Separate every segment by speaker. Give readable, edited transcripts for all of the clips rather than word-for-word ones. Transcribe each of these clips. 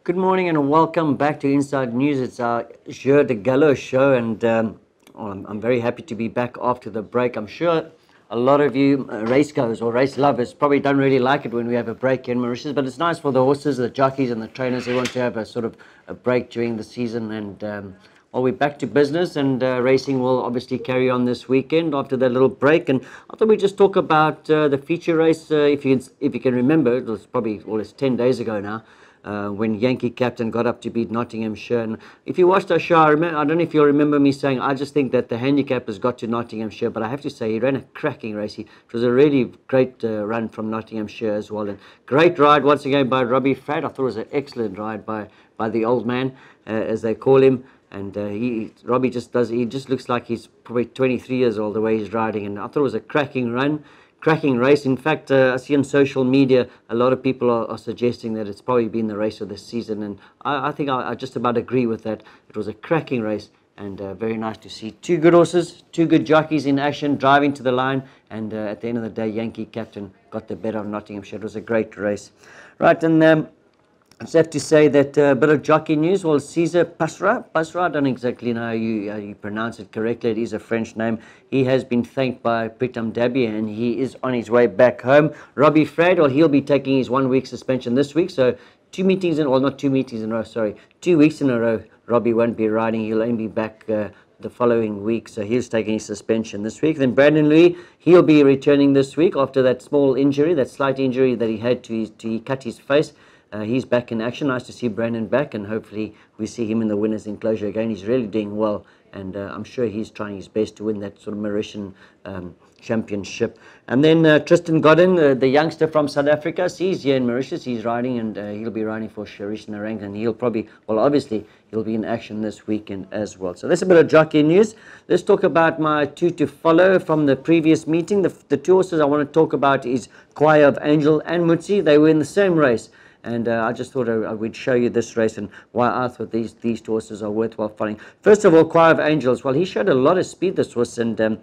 Speaker 1: Good morning and welcome back to Inside News. It's our Jour de Gallo show, and I'm very happy to be back after the break. I'm sure a lot of you racegoers or race lovers probably don't really like it when we have a break in Mauritius, but it's nice for the horses, the jockeys and the trainers. They want to have a sort of a break during the season, and well, we're back to business, and racing will obviously carry on this weekend after that little break. And I thought we'd just talk about the feature race. If you can remember, it was probably almost 10 days ago now. When Yankee Captain got up to beat Nottinghamshire. And if you watched our show, I don't know if you'll remember me saying, I just think that the handicappers got to Nottinghamshire, but I have to say he ran a cracking race. It was a really great run from Nottinghamshire as well. And great ride once again by Robbie Fradd. I thought it was an excellent ride by the old man, as they call him. And Robbie just looks like he's probably 23 years old the way he's riding. And I thought it was a cracking run. Cracking race. In fact, I see on social media a lot of people are suggesting that it's probably been the race of the season, and I think I just about agree with that. It was a cracking race, and very nice to see two good horses, two good jockeys in action, driving to the line, and at the end of the day, Yankee Captain got the better of Nottinghamshire. It was a great race. Right, and I just have to say that a bit of jockey news. Well, Cesar Pasra, I don't exactly know how you pronounce it correctly. It is a French name. He has been thanked by Pritam Dabby, and he is on his way back home. Robbie Fradd, well, he'll be taking his 1 week suspension this week. So 2 weeks in a row, Robbie won't be riding. He'll only be back the following week. So he's taking his suspension this week. Then Brandon Louis, he'll be returning this week after that small injury, that slight injury that he had he cut his face. He's back in action. Nice to see Brandon back, and hopefully we see him in the winners' enclosure again. He's really doing well, and I'm sure he's trying his best to win that sort of Mauritian championship. And then Tristan Godden, the youngster from South Africa, he's here in Mauritius. He's riding, and he'll be riding for Sharish Narang, and obviously he'll be in action this weekend as well. So that's a bit of jockey news. Let's talk about my two to follow from the previous meeting. The two horses I want to talk about is Choir of Angel and Mutsi. They were in the same race. And I just thought I would show you this race and why I thought these two horses are worthwhile following. First of all, Choir of Angels. Well, he showed a lot of speed, this horse, and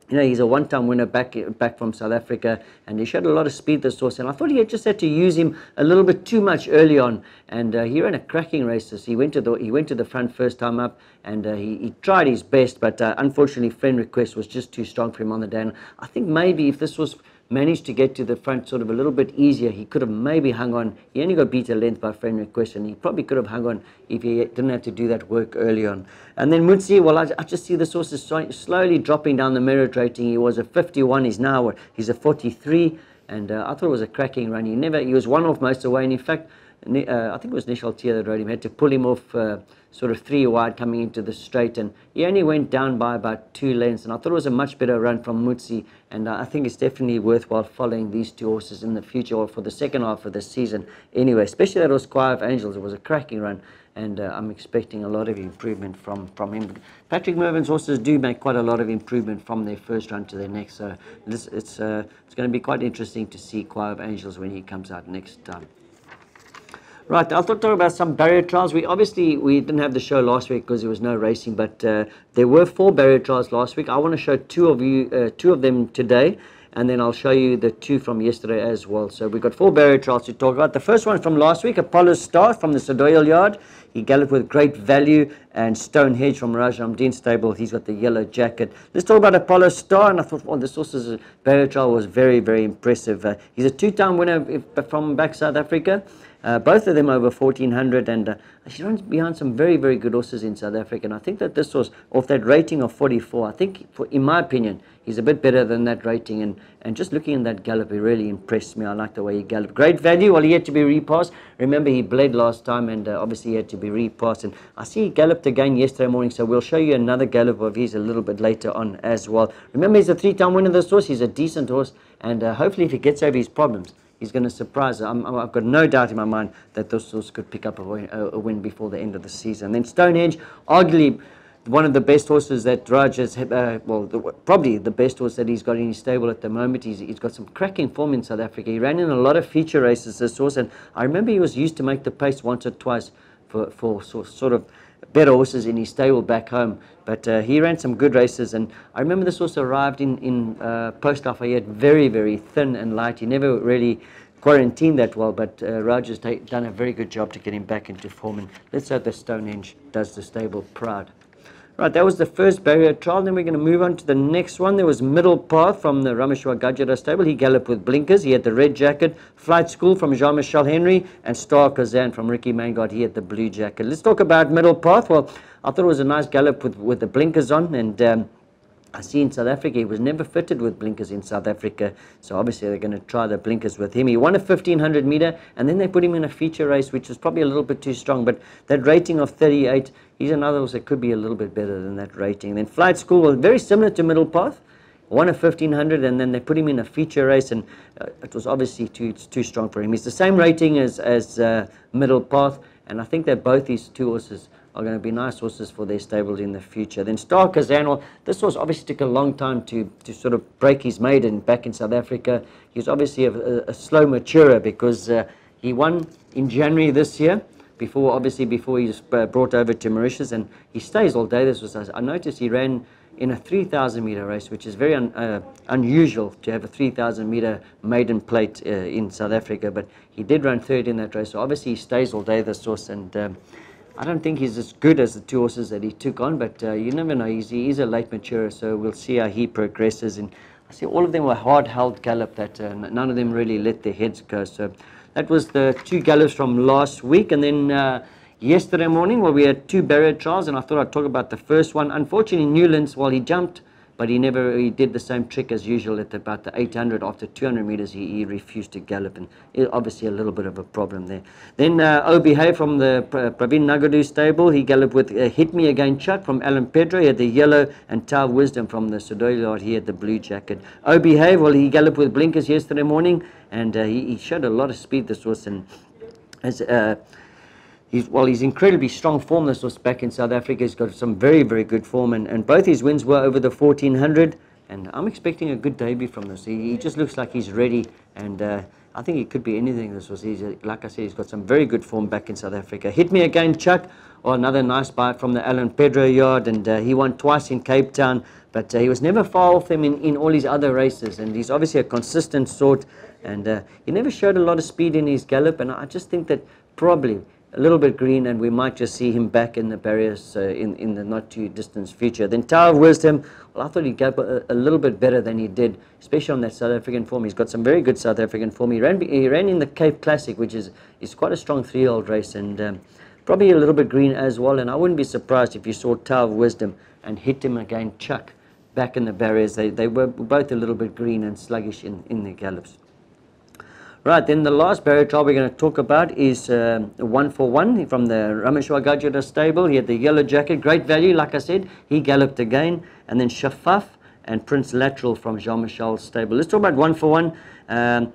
Speaker 1: he's a one-time winner back from South Africa, and he showed a lot of speed, this horse. And I thought he just had to use him a little bit too much early on, and he ran a cracking race. He went to the front first time up, and he tried his best, but unfortunately, Friend Request was just too strong for him on the day. And I think maybe if this was managed to get to the front sort of a little bit easier, he could have maybe hung on. He only got beat a length by Friend Request, and he probably could have hung on if he didn't have to do that work early on. And then Mutsi, well, I just see this horse is slowly dropping down the merit rating. He was a 51, he's a 43, and I thought it was a cracking run. He was one off most of the way, and in fact, I think it was Nishal Tia that rode him, had to pull him off sort of 3 wide coming into the straight, and he only went down by about 2 lengths, and I thought it was a much better run from Mutsi, and I think it's definitely worthwhile following these two horses in the future or for the second half of the season anyway, especially that was Choir of Angels. It was a cracking run, and I'm expecting a lot of improvement from him. Patrick Merven's horses do make quite a lot of improvement from their first run to their next, so it's going to be quite interesting to see Choir of Angels when he comes out next time. Right, I'll talk about some barrier trials. We didn't have the show last week because there was no racing, but there were 4 barrier trials last week. I want to show two of them today, and then I'll show you the 2 from yesterday as well. So we've got 4 barrier trials to talk about. The first one from last week, Apollo Star from the Sadoyal Yard. He galloped with Great Value, and Stonehenge from Raj Ramdeen stable. He's got the yellow jacket. Let's talk about Apollo Star, and I thought, well, this horse's barrier trial was very, very impressive. He's a 2-time winner from back South Africa. Both of them over 1400, and she runs behind some very, very good horses in South Africa. And I think that this was off that rating of 44. I think, in my opinion, he's a bit better than that rating. And just looking at that gallop, he really impressed me. I like the way he galloped. Great Value, well, he had to be repassed. Remember, he bled last time, and obviously he had to be repassed. And I see he galloped again yesterday morning, so we'll show you another gallop of his a little bit later on as well. Remember, he's a 3-time winner of this horse. He's a decent horse, and hopefully if he gets over his problems, he's going to surprise her. I've got no doubt in my mind that this horse could pick up a win before the end of the season. Then Stonehenge, arguably one of the best horses that Raj has, probably the best horse that he's got in his stable at the moment. He's got some cracking form in South Africa. He ran in a lot of feature races, this horse, and I remember he was used to make the pace once or twice for sort of better horses in his stable back home. But he ran some good races, and I remember this horse arrived in Post Lafayette very, very thin and light. He never really quarantined that well, but Roger's done a very good job to get him back into form, and let's hope the Stonehenge does the stable proud. Right, that was the first barrier trial. Then we're going to move on to the next one. There was Middle Path from the Rameshwar Gajara stable. He galloped with blinkers. He had the red jacket. Flight School from Jean-Michel Henry, and Star Kazan from Ricky Mangard. He had the blue jacket. Let's talk about Middle Path. Well, I thought it was a nice gallop with the blinkers on, and I see in South Africa, he was never fitted with blinkers in South Africa, so obviously they're going to try the blinkers with him. He won a 1500 meter, and then they put him in a feature race, which was probably a little bit too strong, but that rating of 38, he's another horse that could be a little bit better than that rating. Then Flight School was very similar to Middle Path, won a 1500, and then they put him in a feature race, and it was obviously too strong for him. He's the same rating as Middle Path, and I think that both these two horses are going to be nice horses for their stables in the future. Then Star Kazan, well, this horse obviously took a long time to sort of break his maiden back in South Africa. He was obviously a slow maturer because he won in January this year, before he was brought over to Mauritius, and he stays all day. I noticed he ran in a 3,000 meter race, which is very unusual to have a 3,000 meter maiden plate in South Africa, but he did run third in that race, so obviously he stays all day, this horse, and I don't think he's as good as the two horses that he took on, but you never know. He's a late maturer, so we'll see how he progresses. And I see all of them were hard-held gallop, that none of them really let their heads go. So that was the two gallops from last week. And then yesterday morning, well, we had two barrier trials, and I thought I'd talk about the first one. Unfortunately, Newlands, well, he jumped, but he did the same trick as usual at about the 800. After 200 meters, he refused to gallop, and obviously a little bit of a problem there. Then Behave from the Praveen Nagadu stable, he galloped with Hit Me Again Chuck from Alan Pedro. He had the yellow, and Tau Wisdom from the Sudoyard, he had the blue jacket. Behave, well, he galloped with blinkers yesterday morning, and he showed a lot of speed, this horse, and as he's incredibly strong form, this was back in South Africa. He's got some very, very good form, and both his wins were over the 1400, and I'm expecting a good debut from this. He just looks like he's ready, and I think he could be anything. This was, like I said, he's got some very good form back in South Africa. Hit Me Again Chuck, or another nice bite from the Alan Pedro yard, and he won twice in Cape Town, but he was never far off them in all his other races, and he's obviously a consistent sort, and he never showed a lot of speed in his gallop, and I just think that probably a little bit green, and we might just see him back in the barriers in the not too distant future. Then Tower of Wisdom, well, I thought he'd go a little bit better than he did, especially on that South African form. He's got some very good South African form. He ran in the Cape Classic, which is quite a strong 3-year-old race, and probably a little bit green as well. And I wouldn't be surprised if you saw Tower of Wisdom and Hit Him Again Chuck back in the barriers. They were both a little bit green and sluggish in their gallops. Right, then the last barrier trial we're going to talk about is 141 from the Rameshwar Gajara stable. He had the yellow jacket, great value, like I said. He galloped again. And then Shafaf and Prince Lateral from Jean-Michel's stable. Let's talk about 141.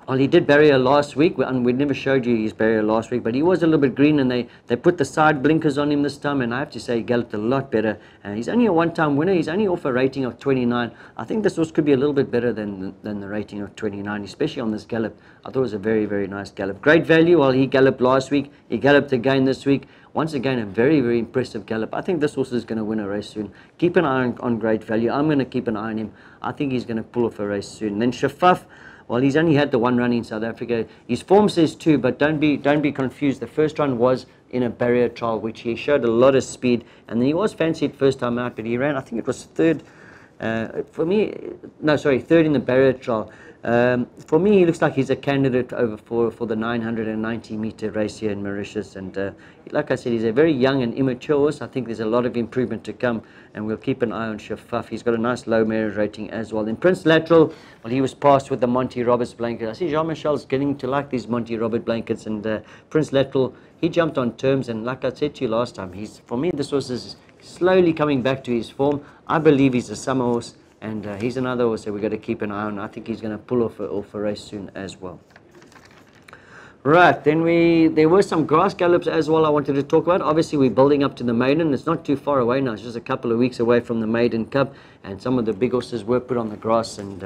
Speaker 1: Well, he did barrier last week, and we never showed you his barrier last week, but he was a little bit green, and they put the side blinkers on him this time, and I have to say he galloped a lot better. He's only a one-time winner. He's only off a rating of 29. I think this horse could be a little bit better than the rating of 29, especially on this gallop. I thought it was a very, very nice gallop. Great value. Well, he galloped last week. He galloped again this week. Once again, a very, very impressive gallop. I think this horse is going to win a race soon. Keep an eye on great value. I'm going to keep an eye on him. I think he's going to pull off a race soon. And then Shafaf, well, he's only had the one run in South Africa. His form says two, but don't be confused. The first run was in a barrier trial, which he showed a lot of speed, and then he was fancied first time out, but he ran, I think it was third. Third in the barrier trial. For me, he looks like he's a candidate for the 990 meter race here in Mauritius, and like I said, he's a very young and immature horse. I think there's a lot of improvement to come, and we'll keep an eye on Shafaf. He's got a nice low merit rating as well. Then Prince Lateral, well, he was passed with the Monty Roberts blanket. I see Jean-Michel's getting to like these Monty Robert blankets, and Prince Lateral, he jumped on terms, and like I said to you last time, for me, this horse is slowly coming back to his form. I believe he's a summer horse, and he's another horse that we've got to keep an eye on. I think he's going to pull off a race soon as well. Right, then there were some grass gallops as well I wanted to talk about. Obviously, we're building up to the maiden. It's not too far away now. It's just a couple of weeks away from the Maiden Cup, and some of the big horses were put on the grass. And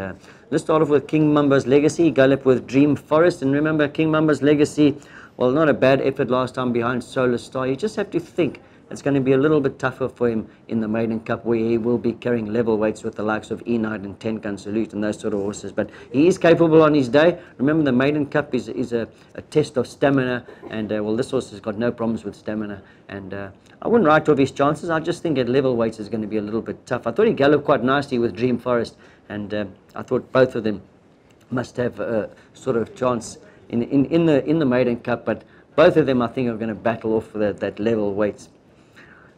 Speaker 1: let's start off with King Mamba's Legacy. He galloped with Dream Forest, and remember, King Mamba's Legacy, well, not a bad effort last time behind Solar Star. You just have to think it's going to be a little bit tougher for him in the Maiden Cup, where he will be carrying level weights with the likes of E-Night and 10 Gun Salute and those sort of horses. But he is capable on his day. Remember, the Maiden Cup is a test of stamina, and well, this horse has got no problems with stamina, and I wouldn't write off his chances. I just think at level weights is going to be a little bit tough. I thought he galloped quite nicely with Dream Forest, and I thought both of them must have a sort of chance in the Maiden Cup, but both of them I think are going to battle off for that level weights.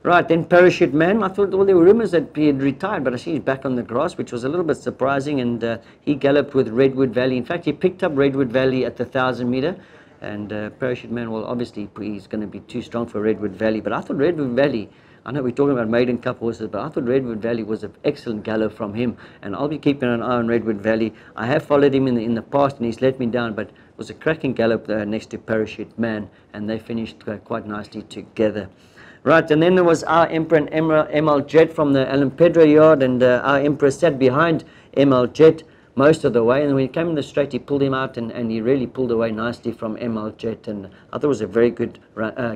Speaker 1: Right, then Parachute Man. I thought, well, there were rumours that he had retired, but I see he's back on the grass, which was a little bit surprising, and he galloped with Redwood Valley. In fact, he picked up Redwood Valley at the 1,000 metre, and Parachute Man, well, obviously he's going to be too strong for Redwood Valley, but I thought Redwood Valley, I know we're talking about Maiden Cup horses, but I thought Redwood Valley was an excellent gallop from him, and I'll be keeping an eye on Redwood Valley. I have followed him in the past, and he's let me down, but it was a cracking gallop next to Parachute Man, and they finished quite nicely together. Right, and then there was Our Emperor and ML Jet from the Alan Pedro yard, and Our Emperor sat behind ML Jet most of the way, and when he came in the straight, he pulled him out, and he really pulled away nicely from ML Jet, and I thought it was a very good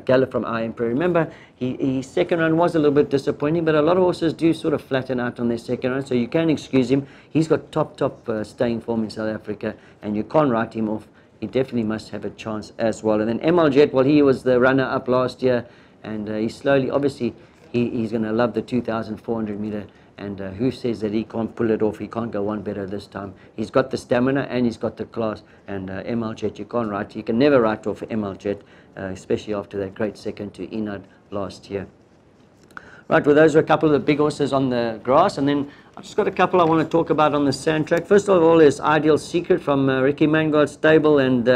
Speaker 1: gallop from Our Emperor. Remember, his second run was a little bit disappointing, but a lot of horses do sort of flatten out on their second run, so you can excuse him. He's got top staying form in South Africa, and you can't write him off. He definitely must have a chance as well. And then ML Jet, well, he was the runner-up last year, and he slowly, obviously, he's going to love the 2,400 metre, and who says that he can't pull it off? He can't go one better this time. He's got the stamina and he's got the class, and ML Jet, you can never write off ML Jet, especially after that great second to Enad last year. Right, well, those are a couple of the big horses on the grass, and then I've just got a couple I want to talk about on the sand track. First of all is Ideal Secret from Ricky Mangard's stable, and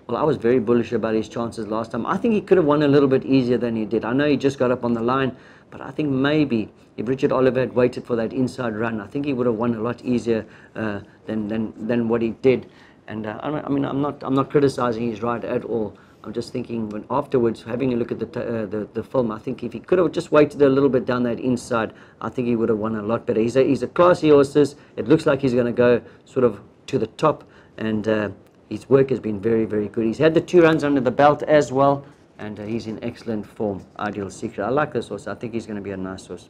Speaker 1: well, I was very bullish about his chances last time. I think he could have won a little bit easier than he did. I know he just got up on the line, but I think maybe if Richard Oliver had waited for that inside run, I think he would have won a lot easier than what he did. And I mean, I'm not criticizing his ride at all. I'm just thinking, when afterwards, having a look at the film, I think if he could have just waited a little bit down that inside, I think he would have won a lot better. He's a classy horse. It looks like he's going to go sort of to the top, and his work has been very, very good. He's had the 2 runs under the belt as well, and he's in excellent form. Ideal Secret. I like this horse. I think he's going to be a nice horse.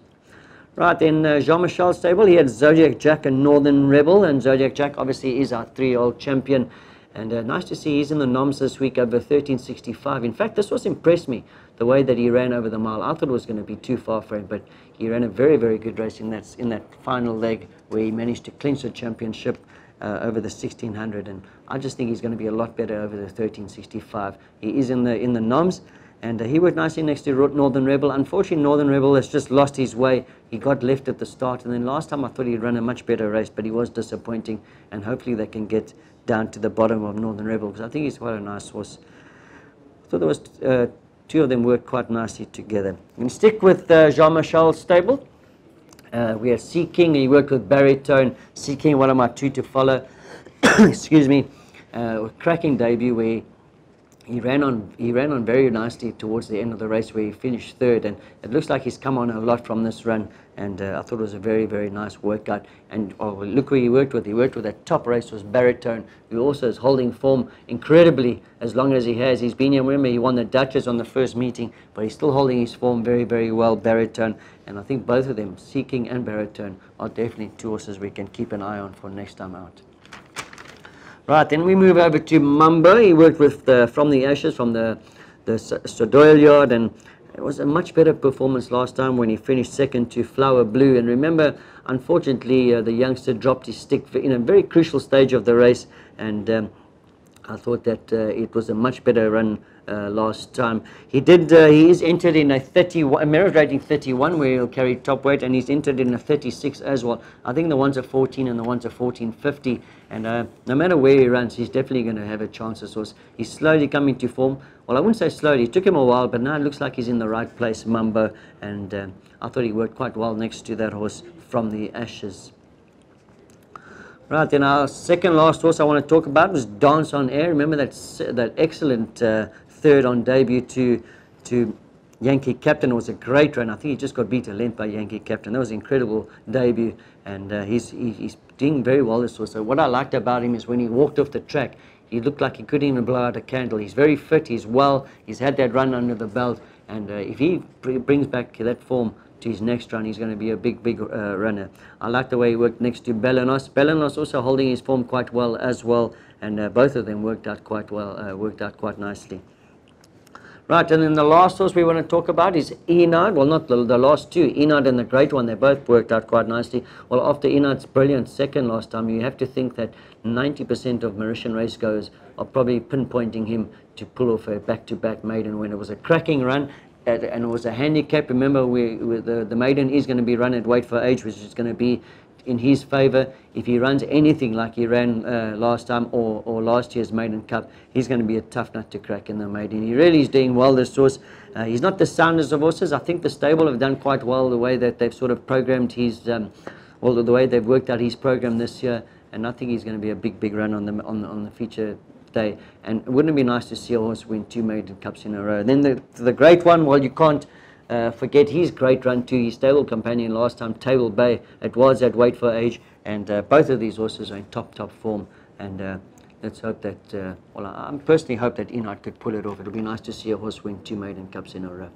Speaker 1: Right, then Jean-Michel's stable, he had Zodiac Jack and Northern Rebel, and Zodiac Jack obviously is our 3-year-old champion, and nice to see he's in the noms this week over 13.65. In fact, this horse impressed me, the way that he ran over the mile. I thought it was going to be too far for him, but he ran a very, very good race in that final leg where he managed to clinch the championship over the 1600, and I just think he's going to be a lot better over the 13.65. He is in the noms, and he worked nicely next to Northern Rebel. Unfortunately, Northern Rebel has just lost his way. He got left at the start, and then last time I thought he'd run a much better race, but he was disappointing, and hopefully they can get down to the bottom of Northern Rebel, because I think he's quite a nice horse. I thought there was 2 of them worked quite nicely together. I'm going to stick with Jean-Michel's stable. We have Sea King. He worked with Baritone. Sea King, one of my 2 to follow. Excuse me. Cracking debut where he ran on very nicely towards the end of the race, where he finished 3rd, and it looks like he's come on a lot from this run, and I thought it was a very, very nice workout. And look who he worked with. He worked with that top race was Baritone, who also is holding form incredibly as long as he has. He's been here. Remember, he won the Duchess on the first meeting, but he's still holding his form very, very well, Baritone. And I think both of them, Sea King and Baritone, are definitely 2 horses we can keep an eye on for next time out. Right, then we move over to Mumbo. He worked with From the Ashes, from the Sodoyle yard, and it was a much better performance last time when he finished 2nd to Flower Blue. And remember, unfortunately, the youngster dropped his stick in a very crucial stage of the race, and I thought that it was a much better run last time. He is entered in a 31, a merit rating 31, where he'll carry top weight, and he's entered in a 36 as well. I think the ones are 14 and the ones are 14.50, and no matter where he runs, he's definitely going to have a chance. This horse, he's slowly coming to form. Well, I wouldn't say slowly, it took him a while, but now it looks like he's in the right place, Mumbo, and I thought he worked quite well next to that horse From the Ashes. Right, then our second last horse I want to talk about was Dance on Air. Remember that excellent 3rd on debut to Yankee Captain. It was a great run. I think he just got beat a length by Yankee Captain. That was an incredible debut, and he's doing very well, this horse. So what I liked about him is when he walked off the track, he looked like he couldn't even blow out a candle. He's very fit, he's well, he's had that run under the belt, and if he brings back that form to his next run, he's going to be a big runner. I like the way he worked next to Belenos. Belenos also holding his form quite well as well, and both of them worked out quite well, worked out quite nicely. Right, and then the last horse we want to talk about is Enard. Well, not the last two, Enard and the Great One. They both worked out quite nicely. Well, after Enard's brilliant second last time, you have to think that 90% of Mauritian racegoers are probably pinpointing him to pull off a back-to-back maiden when it was a cracking run. And it was a handicap. Remember, the maiden is going to be run at weight for age, which is going to be in his favour. If he runs anything like he ran last time or last year's maiden cup, he's going to be a tough nut to crack in the maiden. He really is doing well, this horse. He's not the soundest of horses. I think the stable have done quite well the way that they've sort of programmed his, well, the way they've worked out his program this year. And I think he's going to be a big run on the feature day. And wouldn't it be nice to see a horse win 2 maiden cups in a row? And then the Great One, well, you can't forget his great run to his stable companion last time, Table Bay. It was at weight for age, and both of these horses are in top form. And let's hope that, well, I personally hope that Enard could pull it off. It'll be nice to see a horse win 2 maiden cups in a row.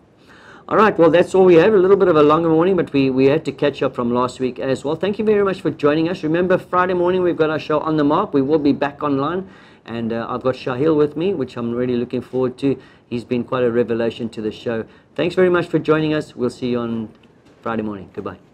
Speaker 1: All right, well, that's all we have. A little bit of a longer morning, but we had to catch up from last week as well. Thank you very much for joining us. Remember, Friday morning we've got our show On The Mark. We will be back online, and I've got Shahil with me, which I'm really looking forward to. He's been quite a revelation to the show. Thanks very much for joining us. We'll see you on Friday morning. Goodbye.